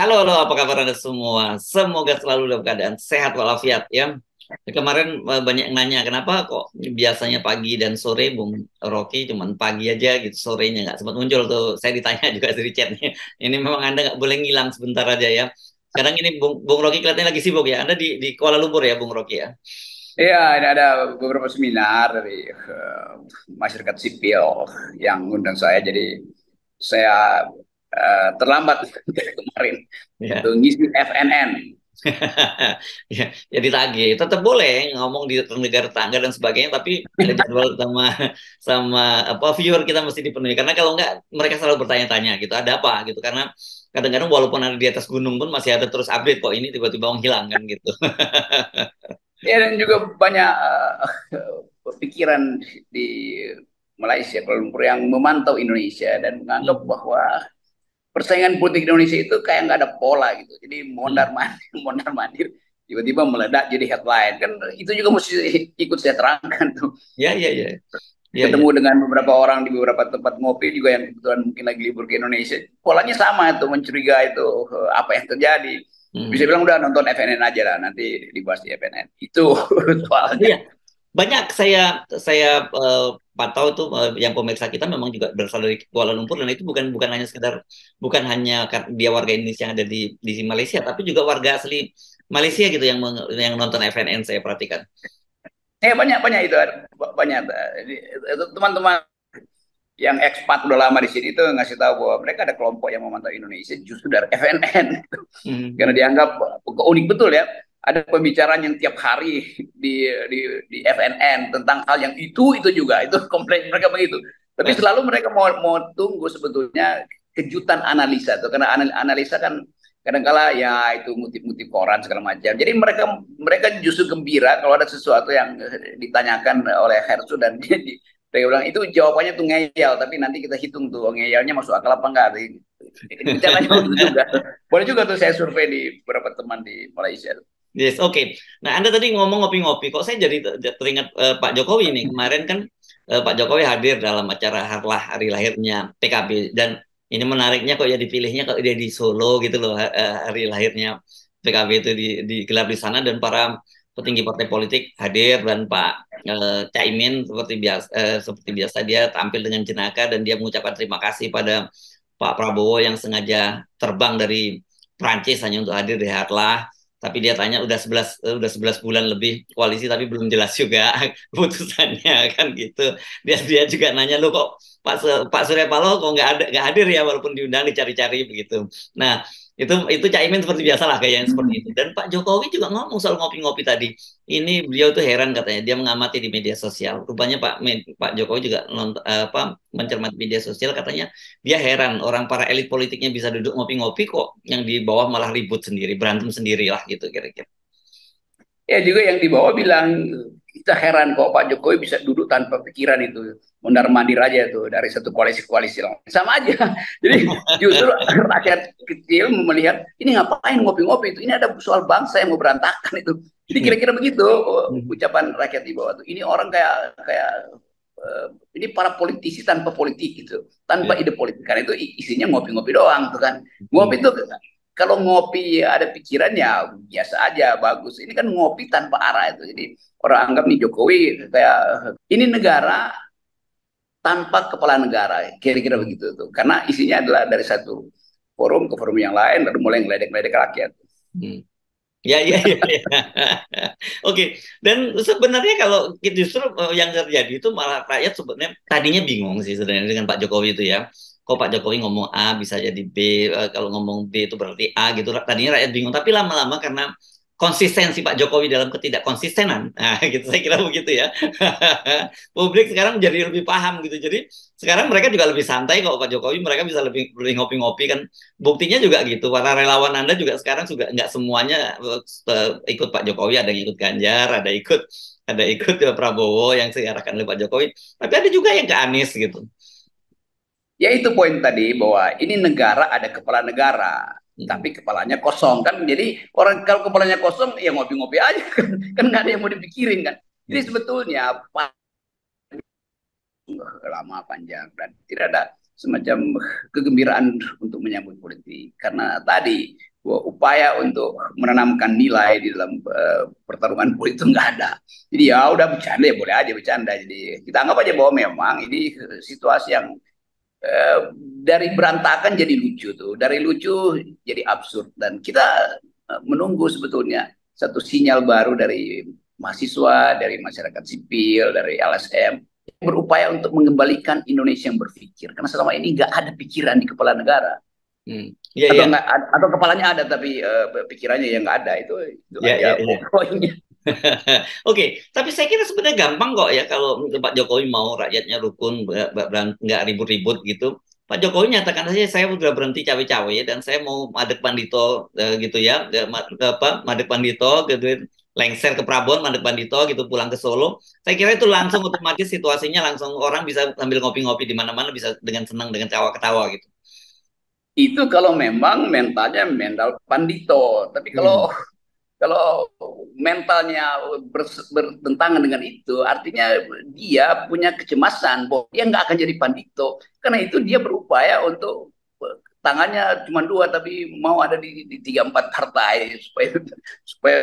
Halo, apa kabar Anda semua? Semoga selalu dalam keadaan sehat walafiat ya. Kemarin banyak yang nanya, kenapa kok biasanya pagi dan sore Bung Rocky cuman pagi aja gitu, sorenya nggak sempat muncul tuh. Saya ditanya juga dari chatnya. Ini memang Anda nggak boleh ngilang sebentar aja ya. Sekarang ini Bung Rocky kelihatannya lagi sibuk ya. Anda di Kuala Lumpur ya, Bung Rocky ya? Iya, ini ada beberapa seminar dari masyarakat sipil yang undang saya, jadi saya terlambat kemarin Ya. untuk ngisi FNN. Ya, ya ditagih. Tetap boleh ngomong di negara tetangga dan sebagainya, tapi jadwal sama sama apa viewer kita mesti dipenuhi. Karena kalau enggak mereka selalu bertanya-tanya gitu, ada apa gitu. Karena kadang-kadang walaupun ada di atas gunung pun masih ada terus update kok ini tiba-tiba menghilang kan gitu. Ya, dan juga banyak pikiran di Malaysia, Kuala Lumpur yang memantau Indonesia dan menganggap Hmm. bahwa persaingan politik Indonesia itu kayak nggak ada pola gitu. Jadi Hmm. mondar mandir, mondar mandir, tiba-tiba meledak jadi headline. Kan itu juga mesti ikut saya terangkan tuh. Ya, ya, ya. Ya, ya. Ketemu dengan beberapa orang di beberapa tempat ngopi juga yang kebetulan mungkin lagi libur ke Indonesia, polanya sama itu, mencurigai itu apa yang terjadi. Bisa Hmm. bilang udah nonton FNN aja lah, nanti dibahas di FNN itu soalnya. Iya, banyak saya pantau tuh yang pemirsa kita memang juga berasal dari Kuala Lumpur dan itu bukan bukan hanya sekedar bukan hanya dia warga Indonesia yang ada di Malaysia tapi juga warga asli Malaysia gitu yang nonton FNN saya perhatikan. Banyak banyak itu, banyak. Jadi, itu teman-teman yang ekspat udah lama di sini itu ngasih tahu bahwa mereka ada kelompok yang memantau Indonesia justru dari FNN. Karena Mhm. dianggap unik betul ya, ada pembicaraan yang tiap hari di FNN tentang hal yang itu juga, itu komplain mereka begitu. Tapi selalu mereka mau mau tunggu sebetulnya kejutan analisa tuh, karena analisa kan kadangkala ya itu ngutip-ngutip koran segala macam. Jadi mereka mereka justru gembira kalau ada sesuatu yang ditanyakan oleh Hersu dan dia bilang itu jawabannya tuh ngeyel, tapi nanti kita hitung tuh ngeyelnya masuk akal apa enggak. Ini bicaranya begitu juga. Boleh juga tuh saya survei di beberapa teman di Malaysia. Yes, oke. Nah, Anda tadi ngomong ngopi-ngopi, kok saya jadi teringat Pak Jokowi nih. Kemarin kan Pak Jokowi hadir dalam acara harlah hari lahirnya PKB dan ini menariknya kok ya dipilihnya kok dia di Solo gitu loh hari lahirnya PKB itu digelar di sana dan para petinggi partai politik hadir dan Pak Caimin seperti biasa dia tampil dengan jenaka dan dia mengucapkan terima kasih pada Pak Prabowo yang sengaja terbang dari Prancis hanya untuk hadir di harlah tapi dia tanya udah 11 bulan lebih koalisi tapi belum jelas juga keputusannya kan gitu. Dia juga nanya lu kok Pak Surya Paloh kok nggak hadir ya walaupun diundang dicari-cari begitu. Nah, itu Caimin seperti biasa lah kayak yang seperti itu. Dan Pak Jokowi juga ngomong soal ngopi-ngopi tadi. Ini beliau tuh heran katanya dia mengamati di media sosial. Rupanya Pak Jokowi juga mencermati media sosial katanya dia heran orang para elit politiknya bisa duduk ngopi-ngopi kok yang di bawah malah ribut sendiri, berantem sendiri lah gitu kira-kira. Ya juga yang di bawah bilang kita heran kok Pak Jokowi bisa duduk tanpa pikiran itu, mondar mandir aja tuh dari satu koalisi-koalisi lain. Sama aja. Jadi justru rakyat kecil melihat ini ngapain ngopi-ngopi itu. Ini ada soal bangsa yang mau berantakan itu. Jadi kira-kira begitu ucapan rakyat di bawah tuh. Ini orang kayak kayak eh, ini para politisi tanpa politik gitu, tanpa ide politik. Karena itu isinya ngopi-ngopi doang tuh kan. Ngopi itu kalau ngopi ada pikiran ya biasa aja, bagus. Ini kan ngopi tanpa arah itu. Jadi orang anggap nih Jokowi kayak ini negara tanpa kepala negara, kira-kira begitu tuh. Karena isinya adalah dari satu forum ke forum yang lain, lalu mulai ngeledek-ledek rakyat. Ya, ya, ya, ya. Oke, dan sebenarnya kalau justru yang terjadi itu malah rakyat sebenarnya tadinya bingung sih sebenarnya dengan Pak Jokowi itu ya. Kok Pak Jokowi ngomong A bisa jadi B, kalau ngomong B itu berarti A gitu. Tadinya rakyat bingung, tapi lama-lama karena konsistensi Pak Jokowi dalam ketidakkonsistenan, nah gitu saya kira begitu ya. Publik sekarang jadi lebih paham gitu. Jadi sekarang mereka juga lebih santai kok Pak Jokowi, mereka bisa lebih lebih ngopi-ngopi kan. Buktinya juga gitu, para relawan Anda juga sekarang juga nggak semuanya ikut Pak Jokowi, ada yang ikut Ganjar, ada ikut Prabowo yang diarahkan oleh Pak Jokowi, tapi ada juga yang ke Anies gitu. Ya itu poin tadi bahwa ini negara ada kepala negara, Hmm. tapi kepalanya kosong kan. Jadi orang kalau kepalanya kosong ya ngopi-ngopi aja kan, kan nggak ada yang mau dipikirin kan. Jadi Yes. sebetulnya lama panjang dan tidak ada semacam kegembiraan untuk menyambut politik karena tadi upaya untuk menanamkan nilai di dalam pertarungan politik itu nggak ada. Jadi ya udah bercanda ya boleh aja bercanda. Jadi kita anggap aja bahwa memang ini situasi yang dari berantakan jadi lucu tuh, dari lucu jadi absurd dan kita menunggu sebetulnya satu sinyal baru dari mahasiswa, dari masyarakat sipil, dari LSM berupaya untuk mengembalikan Indonesia yang berpikir karena selama ini nggak ada pikiran di kepala negara Iya, atau iya. nggak atau kepalanya ada tapi pikirannya yang nggak ada itu Iya, iya, aja iya. pokoknya. Oke, tapi saya kira sebenarnya gampang kok ya kalau Pak Jokowi mau rakyatnya rukun, nggak ribut-ribut gitu. Pak Jokowi nyatakan saja saya sudah berhenti cawe-cawe dan saya mau Madek Pandito gitu ya, Madek Pandito gitu, lengser ke Prabon, Madek Pandito gitu pulang ke Solo. Saya kira itu langsung otomatis situasinya langsung orang bisa sambil ngopi-ngopi di mana-mana bisa dengan senang dengan tawa-ketawa gitu. Itu kalau memang mentalnya mental pandito tapi kalau Hmm. kalau mentalnya bertentangan dengan itu, artinya dia punya kecemasan bahwa dia nggak akan jadi pandito. Karena itu dia berupaya untuk tangannya cuma dua, tapi mau ada di tiga empat partai supaya supaya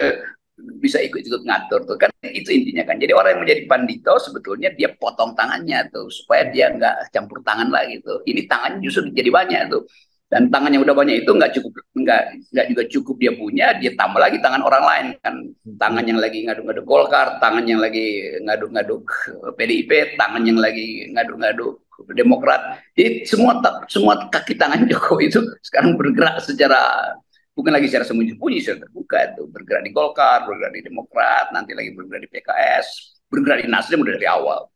bisa ikut-ikut ngatur tuh kan itu intinya kan. Jadi orang yang menjadi pandito sebetulnya dia potong tangannya tuh supaya dia nggak campur tangan lagi tuh. Ini tangannya justru jadi banyak tuh dan tangan yang udah banyak itu nggak juga cukup dia punya, dia tambah lagi tangan orang lain kan, tangan yang lagi ngaduk-ngaduk Golkar, tangan yang lagi ngaduk-ngaduk PDIP, tangan yang lagi ngaduk-ngaduk Demokrat. Jadi semua kaki tangan Jokowi itu sekarang bergerak secara bukan lagi secara sembunyi-sembunyi, secara terbuka itu bergerak di Golkar, bergerak di Demokrat, nanti lagi bergerak di PKS, bergerak di Nasdem udah dari awal.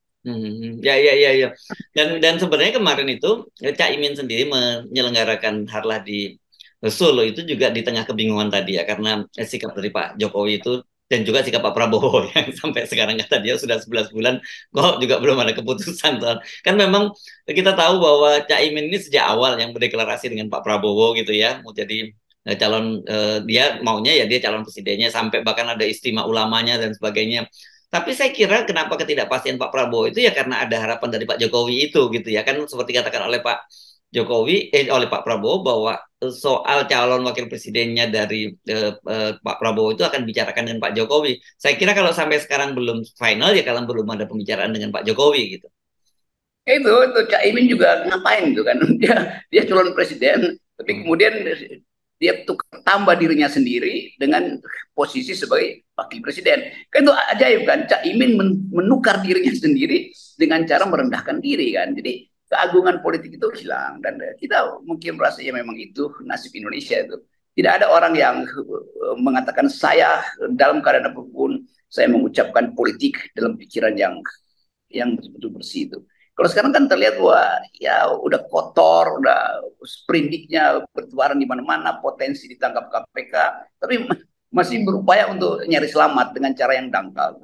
Ya, ya, ya, ya. Dan sebenarnya kemarin itu Cak Imin sendiri menyelenggarakan harlah di Solo itu juga di tengah kebingungan tadi ya karena sikap dari Pak Jokowi itu dan juga sikap Pak Prabowo yang sampai sekarang kata dia sudah 11 bulan kok juga belum ada keputusan soal. Kan memang kita tahu bahwa Cak Imin ini sejak awal yang berdeklarasi dengan Pak Prabowo gitu ya mau jadi calon dia maunya ya dia calon presidennya sampai bahkan ada istimewa ulamanya dan sebagainya. Tapi saya kira kenapa ketidakpastian Pak Prabowo itu ya karena ada harapan dari Pak Jokowi itu gitu ya kan seperti katakan oleh Pak Jokowi oleh Pak Prabowo bahwa soal calon wakil presidennya dari Pak Prabowo itu akan bicarakan dengan Pak Jokowi. Saya kira kalau sampai sekarang belum final ya kalau belum ada pembicaraan dengan Pak Jokowi gitu. Itu Cak Imin juga ngapain gitu kan, dia calon presiden tapi Hmm. kemudian dia tambah dirinya sendiri dengan posisi sebagai wakil presiden, kan itu ajaib kan, Cak Imin menukar dirinya sendiri dengan cara merendahkan diri kan, jadi keagungan politik itu hilang dan kita mungkin merasa ya memang itu nasib Indonesia itu, tidak ada orang yang mengatakan saya dalam keadaan apapun saya mengucapkan politik dalam pikiran yang betul-betul bersih itu. Kalau sekarang kan terlihat wah ya udah kotor, udah sprindiknya bertebaran di mana-mana, potensi ditangkap KPK, tapi masih berupaya untuk nyari selamat dengan cara yang dangkal.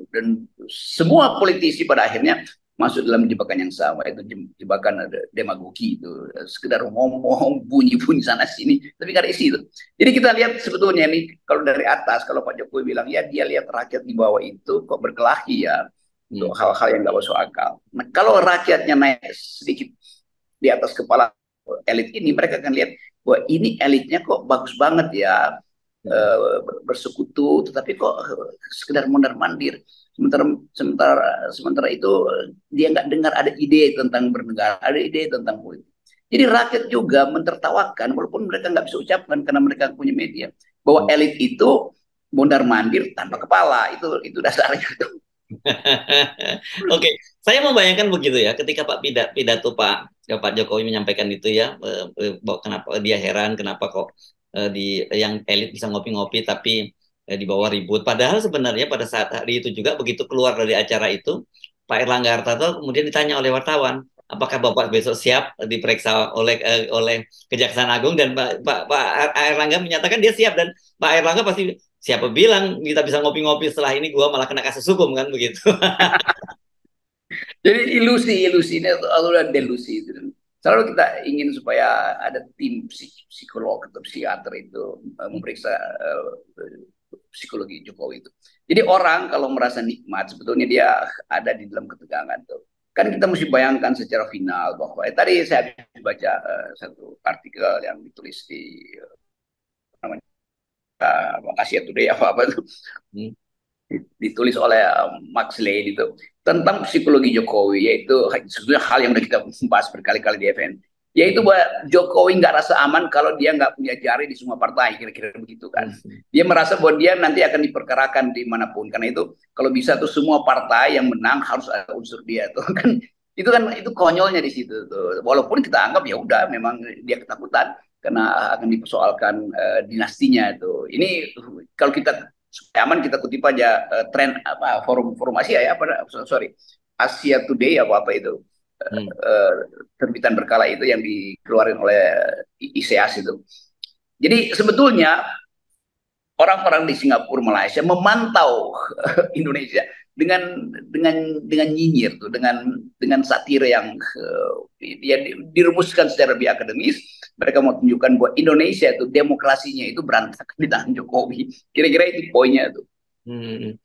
Dan semua politisi pada akhirnya masuk dalam jebakan yang sama, itu jebakan demagogi itu, sekedar ngomong bunyi-bunyi sana sini, tapi gak ada isi itu. Jadi kita lihat sebetulnya ini kalau dari atas, kalau Pak Jokowi bilang ya dia lihat rakyat di bawah itu kok berkelahi ya, untuk Hmm. hal-hal yang nggak masuk akal. Nah, kalau rakyatnya naik sedikit di atas kepala elit ini, mereka akan lihat bahwa ini elitnya kok bagus banget ya, Hmm. bersekutu, tetapi kok sekedar mondar-mandir. Sementara itu dia nggak dengar ada ide tentang bernegara, ada ide tentang politik. Jadi rakyat juga mentertawakan, walaupun mereka nggak bisa ucapkan karena mereka punya media, bahwa elit itu mondar mandir tanpa kepala, itu dasarnya. Oke, saya membayangkan begitu ya, ketika pidato Pak Jokowi menyampaikan itu ya, bahwa kenapa dia heran, kenapa kok di yang elit bisa ngopi-ngopi tapi di bawah ribut. Padahal sebenarnya pada saat hari itu juga begitu keluar dari acara itu, Pak Erlangga Hartarto kemudian ditanya oleh wartawan, apakah Bapak besok siap diperiksa oleh Kejaksaan Agung dan Pak Erlangga menyatakan dia siap dan Pak Erlangga pasti siapa bilang kita bisa ngopi-ngopi setelah ini gua malah kena kasus hukum kan begitu. Jadi ilusi ini atau delusi itu. Selalu kita ingin supaya ada tim psikolog atau psikiater itu memeriksa psikologi Jokowi itu. Jadi orang kalau merasa nikmat sebetulnya dia ada di dalam ketegangan tuh. Kan kita mesti bayangkan secara final bahwa tadi saya habis baca satu artikel yang ditulis di Asia Today apa itu Hmm. ditulis oleh Max Lane itu tentang psikologi Jokowi, yaitu sebenarnya hal yang sudah kita bahas berkali-kali di FN, yaitu bahwa Jokowi nggak rasa aman kalau dia nggak punya jari di semua partai, kira-kira begitu kan. Hmm. Dia merasa bahwa dia nanti akan diperkarakan dimanapun, karena itu kalau bisa tuh semua partai yang menang harus ada unsur dia tuh kan. Itu konyolnya di situ tuh. Walaupun kita anggap ya udah memang dia ketakutan karena akan dipersoalkan dinastinya itu. Ini kalau kita supaya aman kita kutip aja tren apa forum Asia ya apa sorry Asia Today apa itu Hmm. uh, terbitan berkala itu yang dikeluarin oleh ICAS itu. Jadi sebetulnya orang-orang di Singapura Malaysia memantau Indonesia dengan nyinyir tuh dengan satir yang ya dirumuskan secara lebih akademis. Mereka mau tunjukkan bahwa Indonesia itu demokrasinya itu berantakan di tangan Jokowi. Kira-kira itu poinnya tuh. Hmm.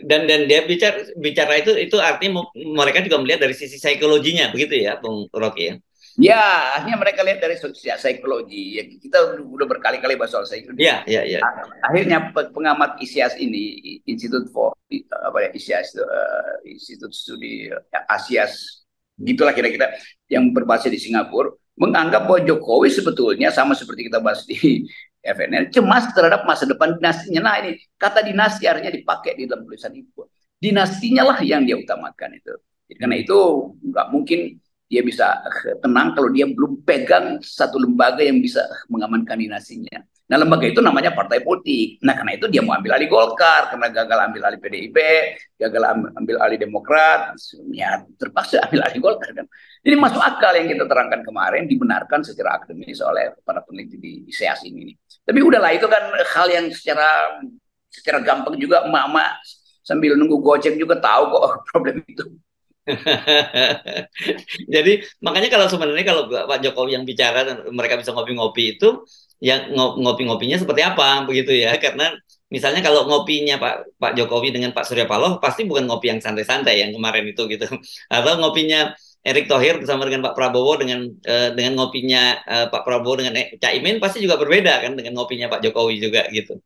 Dan dia bicara bicara itu artinya mereka juga melihat dari sisi psikologinya begitu ya, Bung Rocky ya. Ya, akhirnya mereka lihat dari psikologi. Ya, kita udah berkali-kali bahas soal psikologi. Iya, iya, iya. Akhirnya pengamat ISIAS ini, Institute for apa ya ISIAS, Institut Studi Asias, gitulah kira-kira, yang berbasis di Singapura, menganggap bahwa Jokowi sebetulnya sama seperti kita bahas di FNL, cemas terhadap masa depan dinastinya. Nah ini kata dinasti artinya dipakai di dalam tulisan itu. Dinastinya lah yang dia utamakan itu. Jadi, karena Hmm. itu nggak mungkin dia bisa tenang kalau dia belum pegang satu lembaga yang bisa mengamankan dinasinya. Nah, lembaga itu namanya partai politik. Nah, karena itu dia mau ambil alih Golkar, karena gagal ambil alih PDIP, gagal ambil alih Demokrat, ya terpaksa ambil alih Golkar kan. Jadi masuk akal yang kita terangkan kemarin, dibenarkan secara akademis oleh para peneliti di ISEAS ini. Tapi udahlah, itu kan hal yang secara gampang juga emak-emak sambil nunggu gojek juga tahu kok problem itu. Jadi makanya kalau sebenarnya kalau Pak Jokowi yang bicara dan mereka bisa ngopi-ngopi itu yang ngopi-ngopinya seperti apa begitu ya, karena misalnya kalau ngopinya Pak Jokowi dengan Pak Surya Paloh pasti bukan ngopi yang santai-santai yang kemarin itu gitu, atau ngopinya Erick Thohir bersama dengan Pak Prabowo dengan ngopinya Pak Prabowo dengan Caimin pasti juga berbeda kan dengan ngopinya Pak Jokowi juga gitu.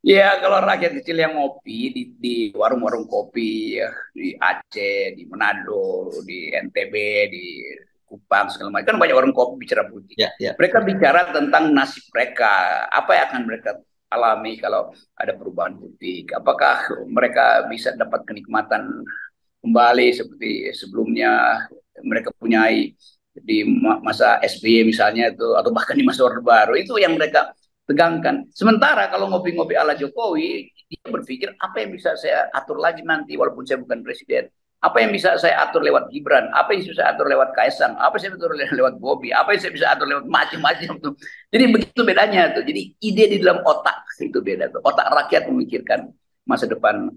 Ya, kalau rakyat kecil yang ngopi di warung-warung kopi ya, di Aceh, di Manado, di NTB, di Kupang segala macam kan banyak warung kopi bicara politik. Ya, ya. Mereka bicara tentang nasib mereka, apa yang akan mereka alami kalau ada perubahan politik. Apakah mereka bisa dapat kenikmatan kembali seperti sebelumnya mereka punyai di masa SBY misalnya itu atau bahkan di masa Orde Baru itu yang mereka tegangkan. Sementara kalau ngopi-ngopi ala Jokowi, dia berpikir apa yang bisa saya atur lagi nanti walaupun saya bukan presiden. Apa yang bisa saya atur lewat Gibran? Apa yang bisa saya atur lewat Kaisang? Apa yang saya bisa atur lewat Bobi? Apa yang saya bisa atur lewat macam-macam tuh. Jadi begitu bedanya tuh. Jadi ide di dalam otak itu beda tuh. Otak rakyat memikirkan masa depan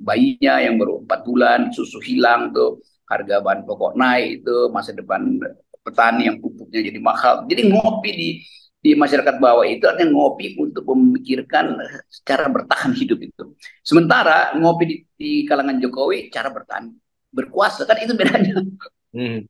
bayinya yang baru 4 bulan, susu hilang tuh, harga bahan pokok naik itu, masa depan petani yang pupuknya jadi mahal. Jadi ngopi di masyarakat bawah itu artinya ngopi untuk memikirkan cara bertahan hidup itu. Sementara ngopi di kalangan Jokowi cara bertahan berkuasa kan itu bedanya. Hmm.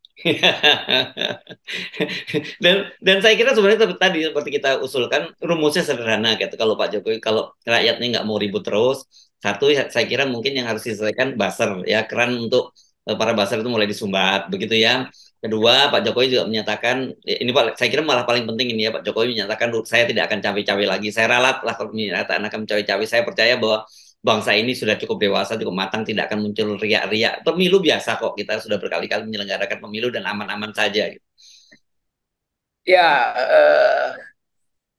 Dan saya kira sebenarnya tadi seperti kita usulkan rumusnya sederhana gitu. Kalau Pak Jokowi kalau rakyatnya nggak mau ribut terus, satu saya kira mungkin yang harus diselesaikan buzzer ya, keran untuk para buzzer itu mulai disumbat begitu ya. Kedua, Pak Jokowi juga menyatakan ini Pak, saya kira malah paling penting ini ya, Pak Jokowi menyatakan saya tidak akan cawe-cawe lagi. Saya ralat lah kalau menyatakan akan cawe-cawe. Saya percaya bahwa bangsa ini sudah cukup dewasa, cukup matang, tidak akan muncul riak-riak. Pemilu biasa kok, kita sudah berkali-kali menyelenggarakan pemilu dan aman-aman saja. Gitu. Ya,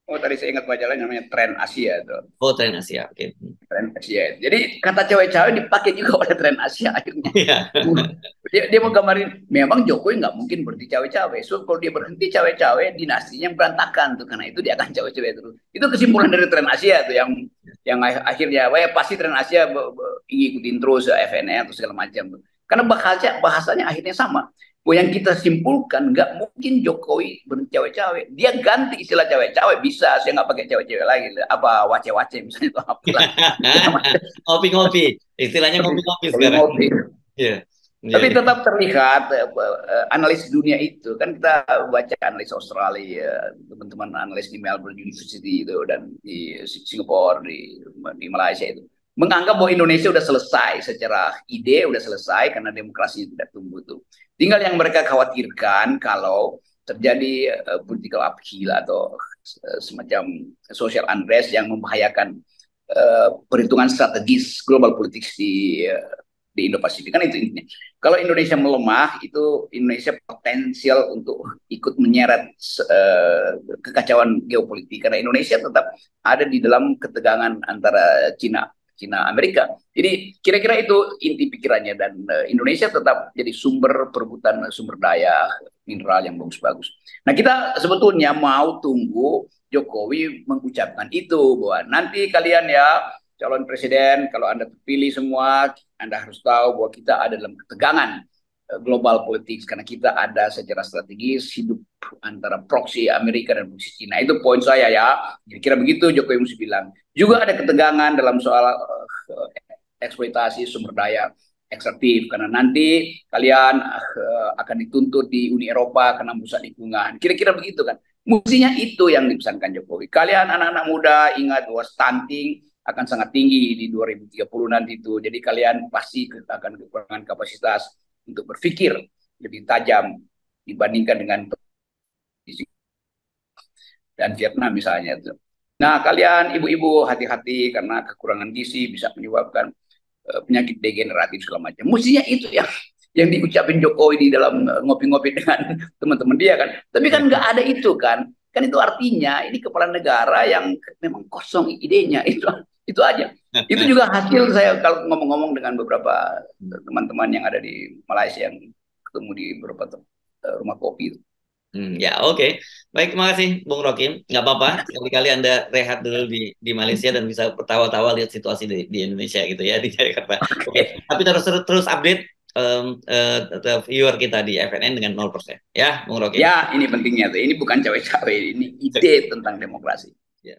oh tadi saya ingat majalah namanya Tren Asia tuh. Oh, tren Asia, oke. Okay. Tren Asia. Jadi kata cewek-cewek dipakai juga oleh Tren Asia akhirnya. Iya. Dia mau gambarin, memang Jokowi nggak mungkin berhenti cawe-cawe. So kalau dia berhenti cawe-cawe, dinastinya berantakan tuh. Karena itu dia akan cawe-cawe terus. Itu kesimpulan dari Tren Asia tuh yang akhirnya, wah pasti Tren Asia ngikutin terus FNL atau segala macam tuh. Karena bahasanya akhirnya sama. Yang kita simpulkan nggak mungkin Jokowi berhenti cawe-cawe. Dia ganti istilah cawe-cawe bisa. Saya nggak pakai cawe-cawe lagi. Apa wace-wace misalnya itu apalah. Ngopi-ngopi, istilahnya ngopi-ngopi sekarang. Ngopi. Iya. Iya, Tapi iya. tetap terlihat analis dunia itu kan kita baca analis Australia, teman-teman analis di Melbourne University itu dan di Singapura, di Malaysia itu menganggap bahwa Indonesia sudah selesai secara ide, sudah selesai karena demokrasi tidak tumbuh tuh. Tinggal yang mereka khawatirkan kalau terjadi political upheaval atau semacam social unrest yang membahayakan perhitungan strategis global politics di Indo-Pasifik kan itu intinya. Kalau Indonesia melemah, itu Indonesia potensial untuk ikut menyeret kekacauan geopolitik karena Indonesia tetap ada di dalam ketegangan antara Cina Amerika. Jadi kira-kira itu inti pikirannya dan Indonesia tetap jadi sumber perebutan sumber daya mineral yang bagus-bagus. Nah, kita sebetulnya mau tunggu Jokowi mengucapkan itu bahwa nanti kalian ya calon presiden kalau Anda terpilih semua anda harus tahu bahwa kita ada dalam ketegangan global politik karena kita ada secara strategis hidup antara proksi Amerika dan proksi Cina. Itu poin saya ya. Kira-kira begitu Jokowi mesti bilang. Juga ada ketegangan dalam soal eksploitasi sumber daya ekstraktif karena nanti kalian akan dituntut di Uni Eropa karena merusak lingkungan. Kira-kira begitu kan. Mestinya itu yang dipesankan Jokowi. Kalian anak-anak muda ingat bahwa stunting akan sangat tinggi di 2030 nanti itu. Jadi kalian pasti akan kekurangan kapasitas untuk berpikir lebih tajam dibandingkan dengan dan Vietnam misalnya itu. Nah, kalian ibu-ibu hati-hati karena kekurangan gizi bisa menyebabkan penyakit degeneratif segala macam. Mestinya itu yang diucapin Jokowi di dalam ngopi-ngopi dengan teman-teman dia kan. Tapi kan nggak ada itu kan. Kan itu artinya ini kepala negara yang memang kosong idenya itu aja. Itu juga hasil saya kalau ngomong-ngomong dengan beberapa teman-teman yang ada di Malaysia yang ketemu di beberapa rumah kopi itu. Ya, oke. Baik, terima kasih Bung Rokim. Nggak apa-apa, sekali-kali Anda rehat dulu di Malaysia dan bisa tertawa-tawa lihat situasi di Indonesia gitu ya, di Jakarta. Oke, tapi terus update viewer kita di FNN dengan 0%. Ya, Bung Rokim. Ya, ini pentingnya tuh. Ini bukan cawe-cawe, ini ide tentang demokrasi. Ya.